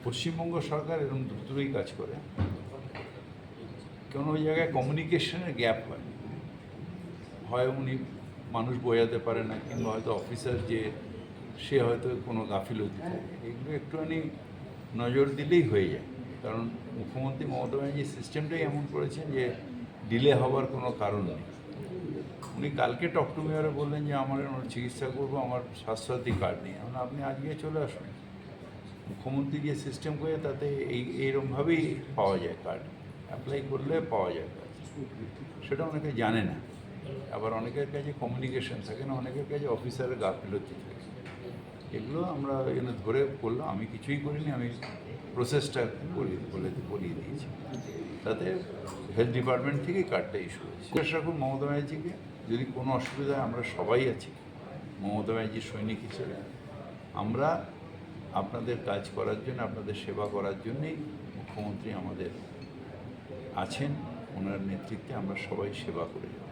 পশ্চিমবঙ্গ সরকার এরকম দ্রুতই কাজ করে, কোনো ওই জায়গায় কমিউনিকেশনের গ্যাপ হয়, হয় উনি মানুষ বোঝাতে পারে না, কিংবা হয়তো অফিসার যে সে হয়তো কোনো গাফিলতি থাকে, এগুলো একটুখানি নজর দিলেই হয়ে যায়। কারণ মুখ্যমন্ত্রী মমতা ব্যানার্জি সিস্টেমটাই এমন করেছেন যে ডিলে হওয়ার কোনো কারণ নেই। উনি কালকে টক টু মেয়রে বললেন যে আমার চিকিৎসা করবো, আমার স্বাস্থ্যসাথী কার্ড নেই। এখন আপনি আজকে চলে আসুন। মুখ্যমন্ত্রী যে সিস্টেম করে তাতে এইরকমভাবেই পাওয়া যায় কার্ড, অ্যাপ্লাই করলে পাওয়া যায় কার্ড। সেটা অনেকে জানে না, আবার অনেকের কাছে কমিউনিকেশন থাকে না, অনেকের কাছে অফিসারের গাফিলতি থাকে। এগুলো আমরা এখানে ধরে করলাম, আমি কিছুই করিনি, আমি প্রসেসটা বলিয়ে দিয়েছি। তাতে হেলথ ডিপার্টমেন্ট থেকেই কার্ডটা ইস্যু হয়েছে। জিজ্ঞাসা রাখুন মমতা ব্যানার্জিকে, যদি কোনো অসুবিধায় আমরা সবাই আছি মমতা ব্যানার্জির সৈনিক হিসেবে। আমরা আপনাদের কাজ করার জন্য, আপনাদের সেবা করার জন্যেই মুখ্যমন্ত্রী আমাদের আছেন, ওনার নেতৃত্বে আমরা সবাই সেবা করে যাব।